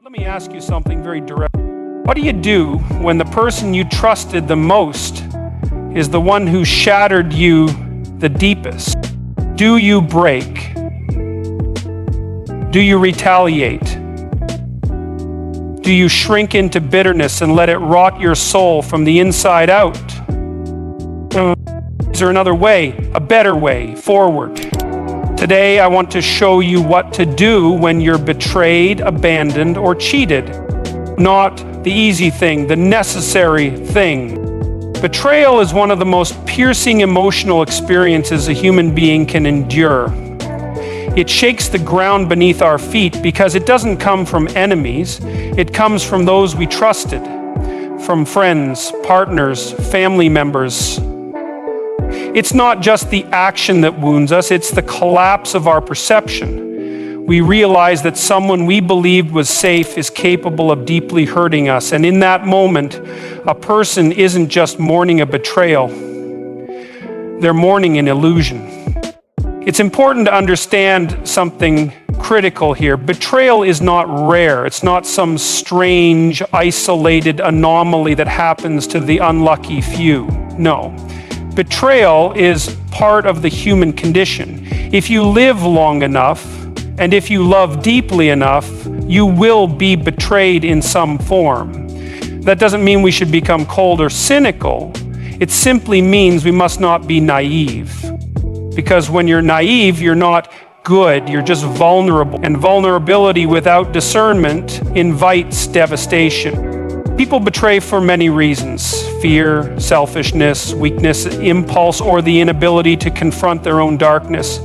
Let me ask you something very direct. What do you do when the person you trusted the most is the one who shattered you the deepest? Do you break? Do you retaliate? Do you shrink into bitterness and let it rot your soul from the inside out? Is there another way, a better way forward? Today, I want to show you what to do when you're betrayed, abandoned, or cheated. Not the easy thing, the necessary thing. Betrayal is one of the most piercing emotional experiences a human being can endure. It shakes the ground beneath our feet because it doesn't come from enemies. It comes from those we trusted, from friends, partners, family members. It's not just the action that wounds us, it's the collapse of our perception. We realize that someone we believed was safe is capable of deeply hurting us. And in that moment, a person isn't just mourning a betrayal, they're mourning an illusion. It's important to understand something critical here. Betrayal is not rare. It's not some strange, isolated anomaly that happens to the unlucky few. No. Betrayal is part of the human condition. If you live long enough, and if you love deeply enough, you will be betrayed in some form. That doesn't mean we should become cold or cynical. It simply means we must not be naive. Because when you're naive, you're not good, you're just vulnerable. And vulnerability without discernment invites devastation. People betray for many reasons: fear, selfishness, weakness, impulse, or the inability to confront their own darkness.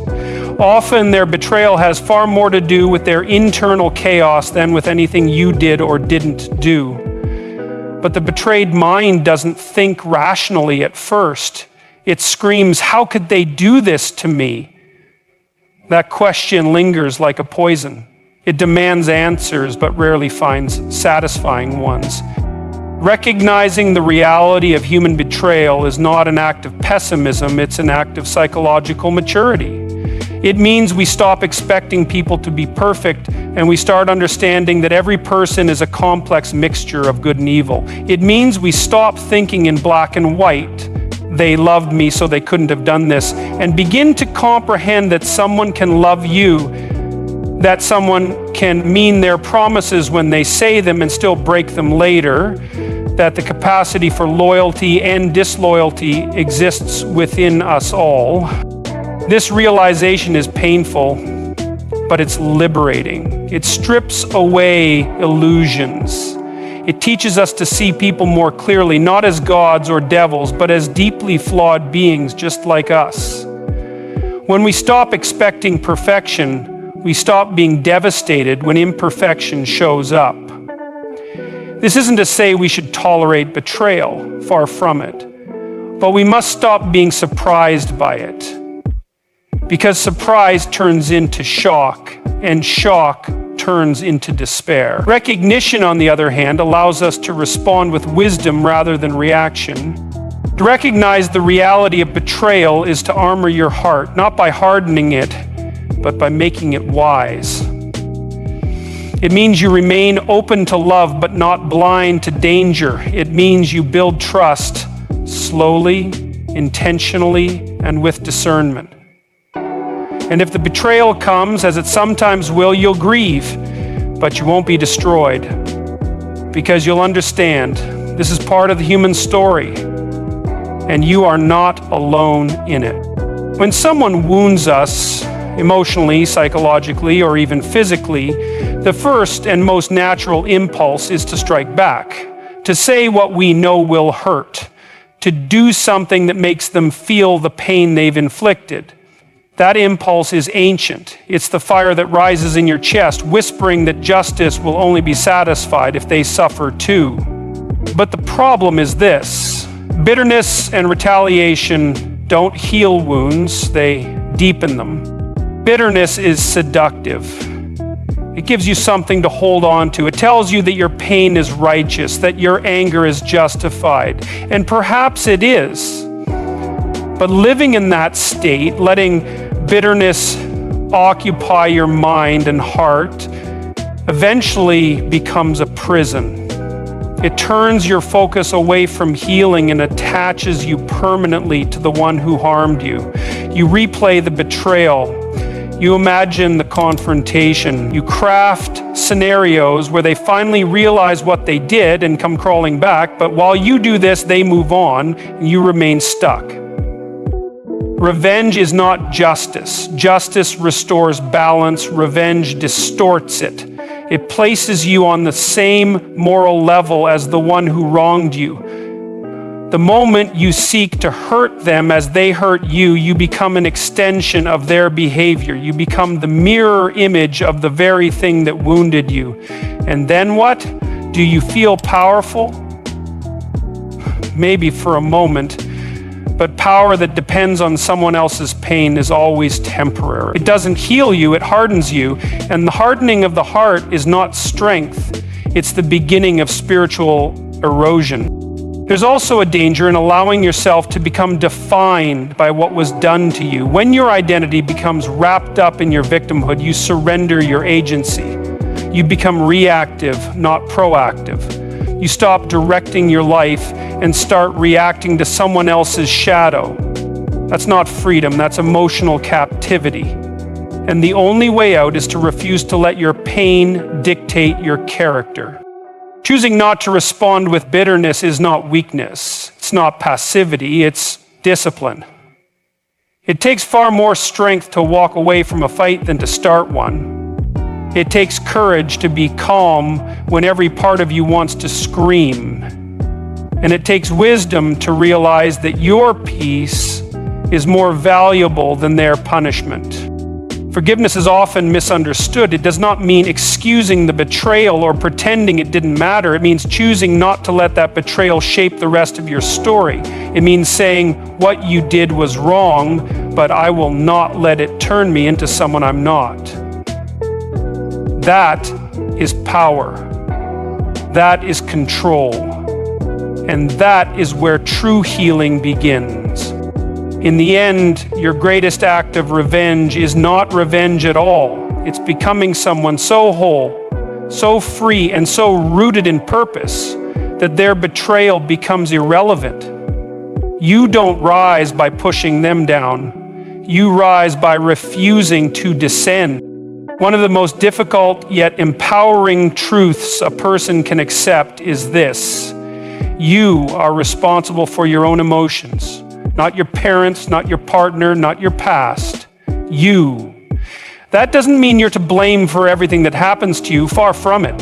Often their betrayal has far more to do with their internal chaos than with anything you did or didn't do. But the betrayed mind doesn't think rationally at first. It screams, "How could they do this to me?" That question lingers like a poison. It demands answers, but rarely finds satisfying ones. Recognizing the reality of human betrayal is not an act of pessimism, it's an act of psychological maturity. It means we stop expecting people to be perfect and we start understanding that every person is a complex mixture of good and evil. It means we stop thinking in black and white, "They loved me so they couldn't have done this," and begin to comprehend that someone can love you, that someone can mean their promises when they say them and still break them later, that the capacity for loyalty and disloyalty exists within us all. This realization is painful, but it's liberating. It strips away illusions. It teaches us to see people more clearly, not as gods or devils, but as deeply flawed beings just like us. When we stop expecting perfection, we stop being devastated when imperfection shows up. This isn't to say we should tolerate betrayal, far from it. But we must stop being surprised by it. Because surprise turns into shock, and shock turns into despair. Recognition, on the other hand, allows us to respond with wisdom rather than reaction. To recognize the reality of betrayal is to armor your heart, not by hardening it, but by making it wise. It means you remain open to love, but not blind to danger. It means you build trust slowly, intentionally, and with discernment. And if the betrayal comes, as it sometimes will, you'll grieve, but you won't be destroyed. Because you'll understand, this is part of the human story, and you are not alone in it. When someone wounds us, emotionally, psychologically, or even physically, the first and most natural impulse is to strike back, to say what we know will hurt, to do something that makes them feel the pain they've inflicted. That impulse is ancient. It's the fire that rises in your chest, whispering that justice will only be satisfied if they suffer too. But the problem is this: bitterness and retaliation don't heal wounds, they deepen them. Bitterness is seductive. It gives you something to hold on to. It tells you that your pain is righteous, that your anger is justified. And perhaps it is. But living in that state, letting bitterness occupy your mind and heart, eventually becomes a prison. It turns your focus away from healing and attaches you permanently to the one who harmed you. You replay the betrayal. You imagine the confrontation. You craft scenarios where they finally realize what they did and come crawling back, but while you do this, they move on and you remain stuck. Revenge is not justice. Justice restores balance. Revenge distorts it. It places you on the same moral level as the one who wronged you. The moment you seek to hurt them as they hurt you, you become an extension of their behavior. You become the mirror image of the very thing that wounded you. And then what? Do you feel powerful? Maybe for a moment. But power that depends on someone else's pain is always temporary. It doesn't heal you, it hardens you. And the hardening of the heart is not strength. It's the beginning of spiritual erosion. There's also a danger in allowing yourself to become defined by what was done to you. When your identity becomes wrapped up in your victimhood, you surrender your agency. You become reactive, not proactive. You stop directing your life and start reacting to someone else's shadow. That's not freedom, that's emotional captivity. And the only way out is to refuse to let your pain dictate your character. Choosing not to respond with bitterness is not weakness. It's not passivity, it's discipline. It takes far more strength to walk away from a fight than to start one. It takes courage to be calm when every part of you wants to scream. And it takes wisdom to realize that your peace is more valuable than their punishment. Forgiveness is often misunderstood. It does not mean excusing the betrayal or pretending it didn't matter. It means choosing not to let that betrayal shape the rest of your story. It means saying, what you did was wrong, but I will not let it turn me into someone I'm not. That is power. That is control. And that is where true healing begins. In the end, your greatest act of revenge is not revenge at all. It's becoming someone so whole, so free, and so rooted in purpose that their betrayal becomes irrelevant. You don't rise by pushing them down. You rise by refusing to descend. One of the most difficult yet empowering truths a person can accept is this: you are responsible for your own emotions. Not your parents, not your partner, not your past. You. That doesn't mean you're to blame for everything that happens to you, far from it.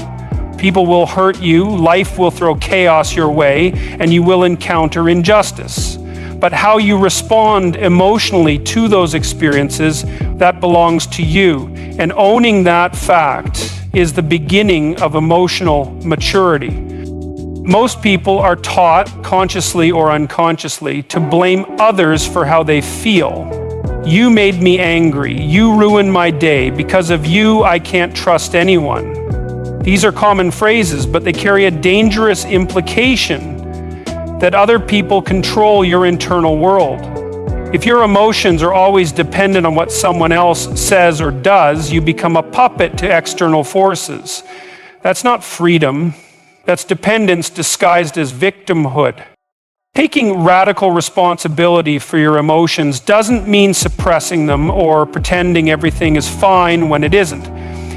People will hurt you, life will throw chaos your way, and you will encounter injustice. But how you respond emotionally to those experiences, that belongs to you. And owning that fact is the beginning of emotional maturity. Most people are taught, consciously or unconsciously, to blame others for how they feel. You made me angry. You ruined my day. Because of you, I can't trust anyone. These are common phrases, but they carry a dangerous implication that other people control your internal world. If your emotions are always dependent on what someone else says or does, you become a puppet to external forces. That's not freedom. That's dependence disguised as victimhood. Taking radical responsibility for your emotions doesn't mean suppressing them or pretending everything is fine when it isn't.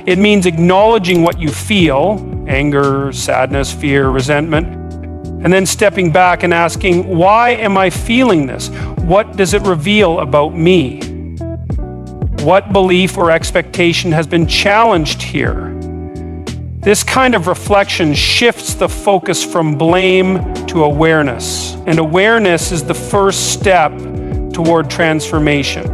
It means acknowledging what you feel, anger, sadness, fear, resentment, and then stepping back and asking, why am I feeling this? What does it reveal about me? What belief or expectation has been challenged here? This kind of reflection shifts the focus from blame to awareness. And awareness is the first step toward transformation.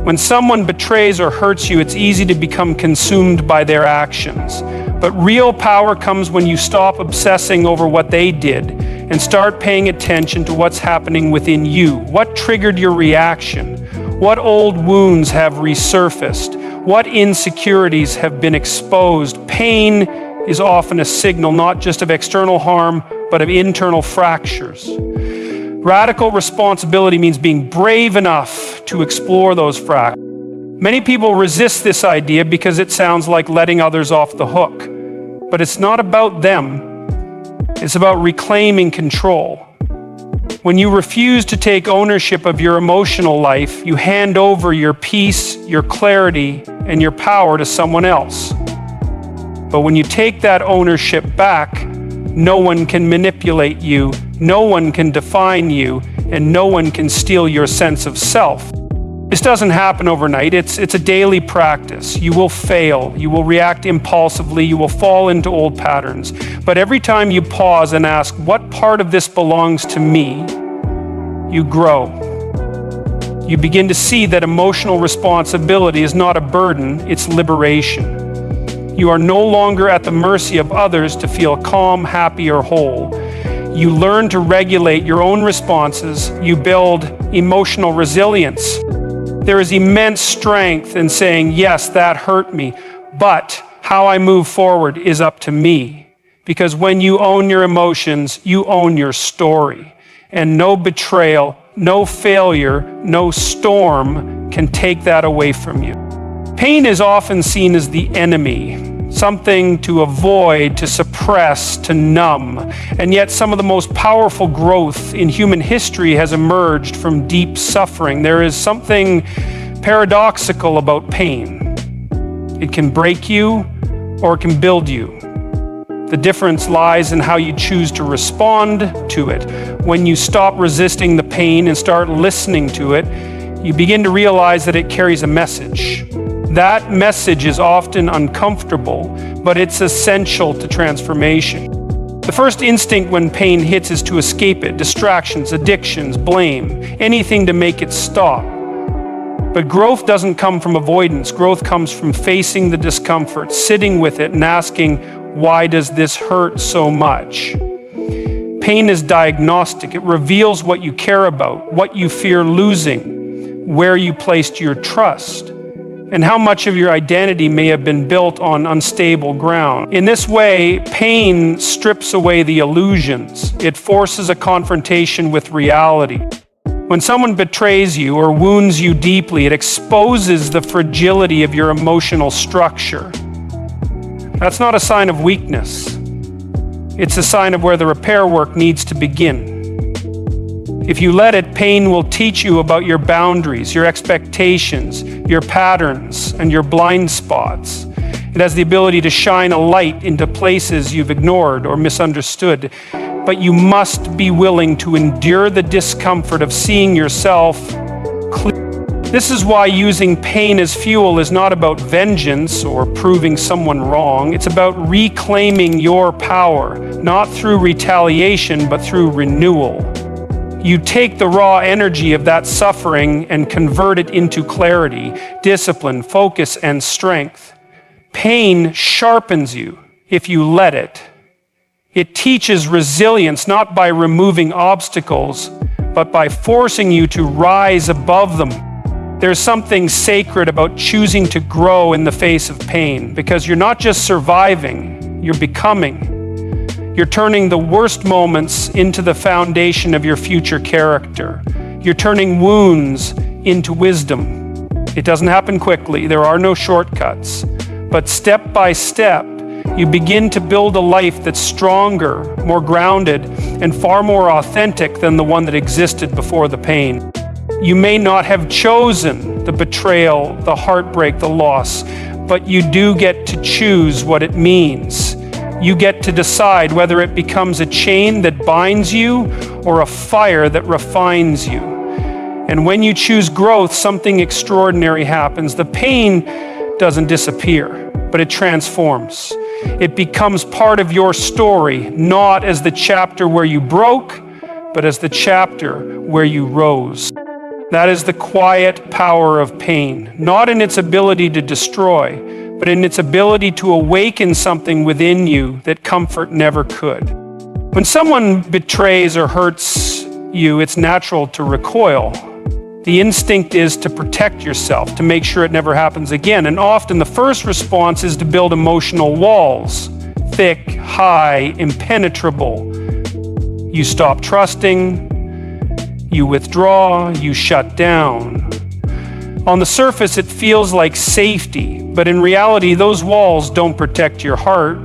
When someone betrays or hurts you, it's easy to become consumed by their actions. But real power comes when you stop obsessing over what they did and start paying attention to what's happening within you. What triggered your reaction? What old wounds have resurfaced? What insecurities have been exposed? Pain is often a signal not just of external harm, but of internal fractures. Radical responsibility means being brave enough to explore those fractures. Many people resist this idea because it sounds like letting others off the hook. But it's not about them. It's about reclaiming control. When you refuse to take ownership of your emotional life, you hand over your peace, your clarity, and your power to someone else. But when you take that ownership back, no one can manipulate you, no one can define you, and no one can steal your sense of self. This doesn't happen overnight. It's a daily practice. You will fail. You will react impulsively. You will fall into old patterns. But every time you pause and ask, what part of this belongs to me, you grow. You begin to see that emotional responsibility is not a burden, it's liberation. You are no longer at the mercy of others to feel calm, happy, or whole. You learn to regulate your own responses. You build emotional resilience. There is immense strength in saying, yes, that hurt me, but how I move forward is up to me. Because when you own your emotions, you own your story. And no betrayal, no failure, no storm can take that away from you. Pain is often seen as the enemy, something to avoid, to suppress, to numb. And yet some of the most powerful growth in human history has emerged from deep suffering. There is something paradoxical about pain. It can break you or it can build you. The difference lies in how you choose to respond to it. When you stop resisting the pain and start listening to it, you begin to realize that it carries a message. That message is often uncomfortable, but it's essential to transformation. The first instinct when pain hits is to escape it. Distractions, addictions, blame, anything to make it stop. But growth doesn't come from avoidance. Growth comes from facing the discomfort, sitting with it, and asking, why does this hurt so much? Pain is diagnostic. It reveals what you care about, what you fear losing, where you placed your trust, and how much of your identity may have been built on unstable ground. In this way, pain strips away the illusions. It forces a confrontation with reality. When someone betrays you or wounds you deeply, it exposes the fragility of your emotional structure. That's not a sign of weakness. It's a sign of where the repair work needs to begin. If you let it, pain will teach you about your boundaries, your expectations, your patterns, and your blind spots. It has the ability to shine a light into places you've ignored or misunderstood. But you must be willing to endure the discomfort of seeing yourself clearly. This is why using pain as fuel is not about vengeance or proving someone wrong. It's about reclaiming your power, not through retaliation, but through renewal. You take the raw energy of that suffering and convert it into clarity, discipline, focus, and strength. Pain sharpens you if you let it. It teaches resilience not by removing obstacles, but by forcing you to rise above them. There's something sacred about choosing to grow in the face of pain, because you're not just surviving, you're becoming. You're turning the worst moments into the foundation of your future character. You're turning wounds into wisdom. It doesn't happen quickly, there are no shortcuts. But step by step, you begin to build a life that's stronger, more grounded, and far more authentic than the one that existed before the pain. You may not have chosen the betrayal, the heartbreak, the loss, but you do get to choose what it means. You get to decide whether it becomes a chain that binds you or a fire that refines you. And when you choose growth, something extraordinary happens. The pain doesn't disappear, but it transforms. It becomes part of your story, not as the chapter where you broke, but as the chapter where you rose. That is the quiet power of pain, not in its ability to destroy, but in its ability to awaken something within you that comfort never could. When someone betrays or hurts you, it's natural to recoil. The instinct is to protect yourself, to make sure it never happens again. And often the first response is to build emotional walls, thick, high, impenetrable. You stop trusting, you withdraw, you shut down. On the surface, it feels like safety, but in reality, those walls don't protect your heart.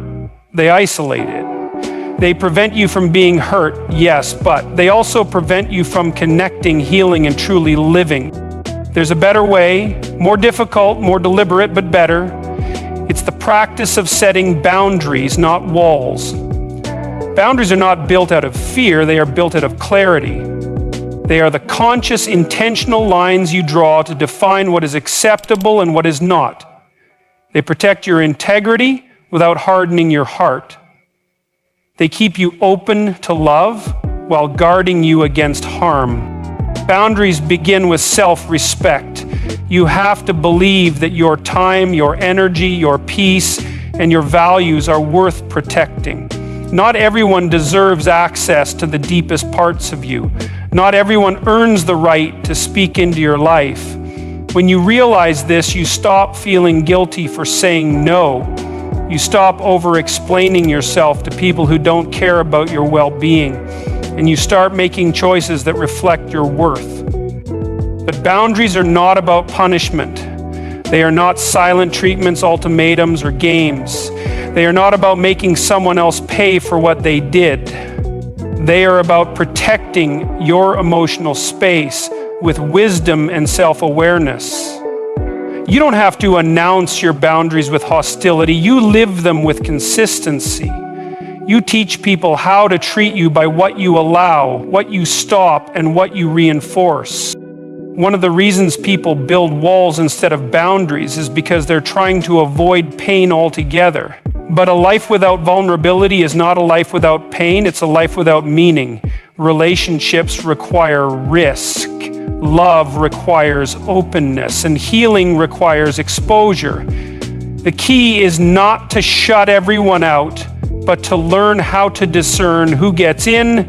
They isolate it. They prevent you from being hurt, yes, but they also prevent you from connecting, healing, and truly living. There's a better way, more difficult, more deliberate, but better. It's the practice of setting boundaries, not walls. Boundaries are not built out of fear, they are built out of clarity. They are the conscious, intentional lines you draw to define what is acceptable and what is not. They protect your integrity without hardening your heart. They keep you open to love while guarding you against harm. Boundaries begin with self-respect. You have to believe that your time, your energy, your peace, and your values are worth protecting. Not everyone deserves access to the deepest parts of you. Not everyone earns the right to speak into your life. When you realize this, you stop feeling guilty for saying no. You stop over-explaining yourself to people who don't care about your well-being, and you start making choices that reflect your worth. But boundaries are not about punishment. They are not silent treatments, ultimatums, or games. They are not about making someone else pay for what they did. They are about protecting your emotional space with wisdom and self-awareness. You don't have to announce your boundaries with hostility. You live them with consistency. You teach people how to treat you by what you allow, what you stop, and what you reinforce. One of the reasons people build walls instead of boundaries is because they're trying to avoid pain altogether. But a life without vulnerability is not a life without pain, it's a life without meaning. Relationships require risk. Love requires openness, and healing requires exposure. The key is not to shut everyone out, but to learn how to discern who gets in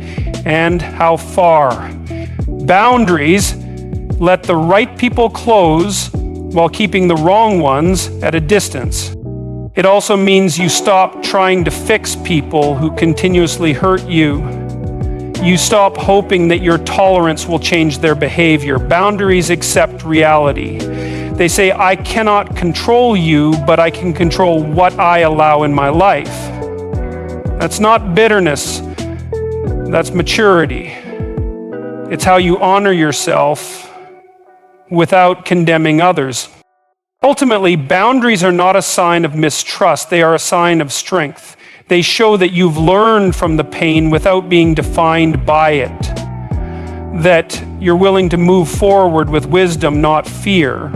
and how far. Boundaries let the right people close while keeping the wrong ones at a distance. It also means you stop trying to fix people who continuously hurt you. You stop hoping that your tolerance will change their behavior. Boundaries accept reality. They say, I cannot control you, but I can control what I allow in my life. That's not bitterness, that's maturity. It's how you honor yourself without condemning others. Ultimately, boundaries are not a sign of mistrust, they are a sign of strength. They show that you've learned from the pain without being defined by it. That you're willing to move forward with wisdom, not fear.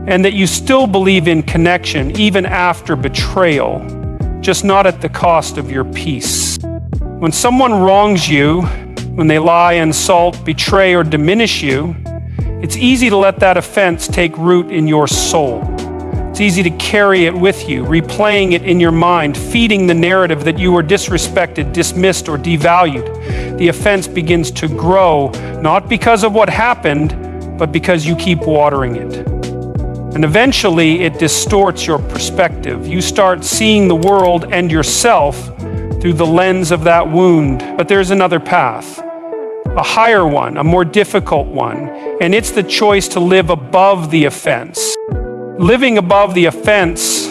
And that you still believe in connection, even after betrayal, just not at the cost of your peace. When someone wrongs you, when they lie, insult, betray, or diminish you, it's easy to let that offense take root in your soul. It's easy to carry it with you, replaying it in your mind, feeding the narrative that you were disrespected, dismissed, or devalued. The offense begins to grow, not because of what happened, but because you keep watering it. And eventually, it distorts your perspective. You start seeing the world and yourself through the lens of that wound. But there's another path, a higher one, a more difficult one, and it's the choice to live above the offense. Living above the offense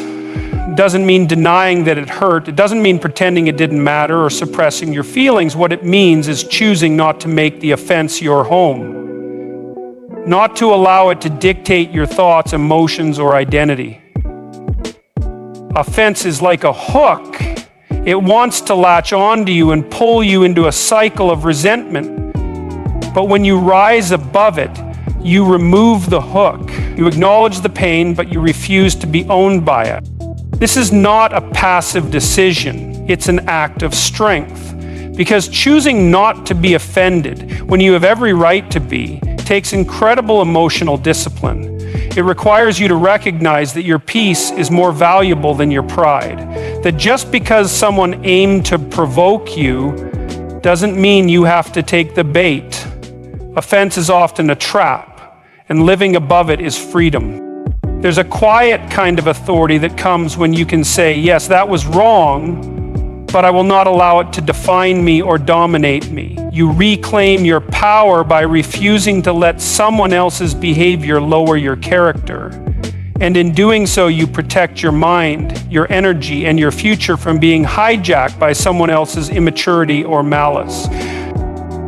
doesn't mean denying that it hurt. It doesn't mean pretending it didn't matter or suppressing your feelings. What it means is choosing not to make the offense your home. Not to allow it to dictate your thoughts, emotions, or identity. Offense is like a hook. It wants to latch onto you and pull you into a cycle of resentment. But when you rise above it, you remove the hook. You acknowledge the pain, but you refuse to be owned by it. This is not a passive decision. It's an act of strength. Because choosing not to be offended when you have every right to be takes incredible emotional discipline. It requires you to recognize that your peace is more valuable than your pride. That just because someone aimed to provoke you doesn't mean you have to take the bait. Offense is often a trap, and living above it is freedom. There's a quiet kind of authority that comes when you can say, yes, that was wrong, but I will not allow it to define me or dominate me. You reclaim your power by refusing to let someone else's behavior lower your character. And in doing so, you protect your mind, your energy, and your future from being hijacked by someone else's immaturity or malice.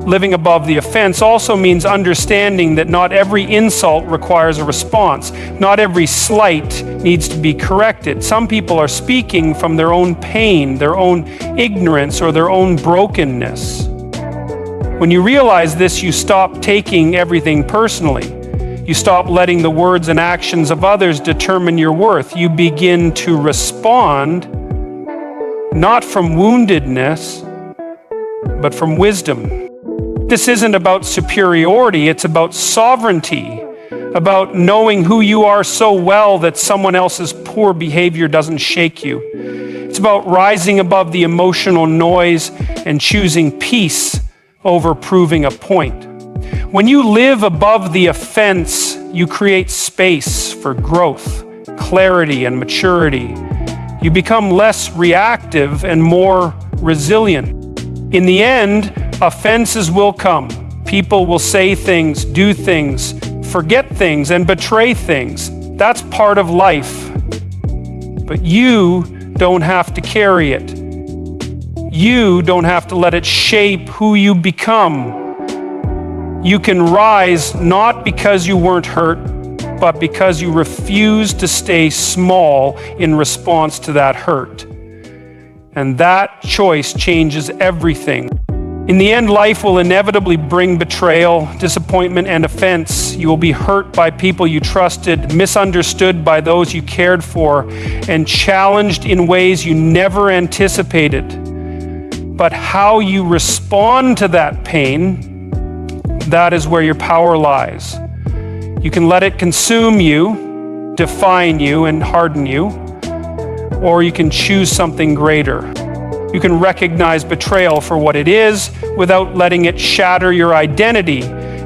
Living above the offense also means understanding that not every insult requires a response. Not every slight needs to be corrected. Some people are speaking from their own pain, their own ignorance, or their own brokenness. When you realize this, you stop taking everything personally. You stop letting the words and actions of others determine your worth. You begin to respond, not from woundedness, but from wisdom. This isn't about superiority, it's about sovereignty, about knowing who you are so well that someone else's poor behavior doesn't shake you. It's about rising above the emotional noise and choosing peace over proving a point. When you live above the offense, you create space for growth, clarity, and maturity. You become less reactive and more resilient. In the end, offenses will come. People will say things, do things, forget things, and betray things. That's part of life. But you don't have to carry it. You don't have to let it shape who you become. You can rise not because you weren't hurt, but because you refuse to stay small in response to that hurt. And that choice changes everything. In the end, life will inevitably bring betrayal, disappointment, and offense. You will be hurt by people you trusted, misunderstood by those you cared for, and challenged in ways you never anticipated. But how you respond to that pain, that is where your power lies. You can let it consume you, define you, and harden you, or you can choose something greater. You can recognize betrayal for what it is without letting it shatter your identity.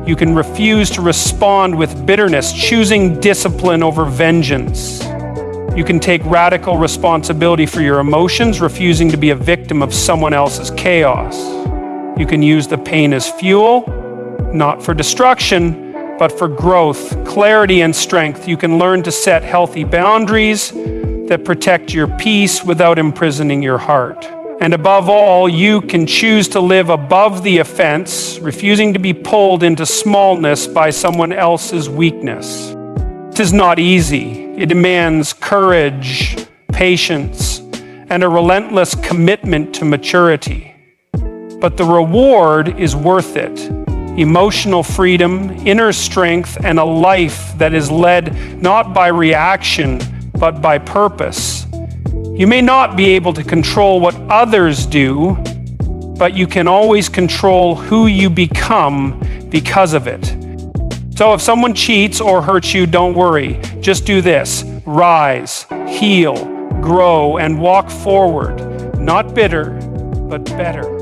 You can refuse to respond with bitterness, choosing discipline over vengeance. You can take radical responsibility for your emotions, refusing to be a victim of someone else's chaos. You can use the pain as fuel, not for destruction, but for growth, clarity, and strength. You can learn to set healthy boundaries that protect your peace without imprisoning your heart. And above all, you can choose to live above the offense, refusing to be pulled into smallness by someone else's weakness. This is not easy. It demands courage, patience, and a relentless commitment to maturity. But the reward is worth it. Emotional freedom, inner strength, and a life that is led not by reaction, but by purpose. You may not be able to control what others do, but you can always control who you become because of it. So if someone cheats or hurts you, don't worry. Just do this: rise, heal, grow, and walk forward. Not bitter, but better.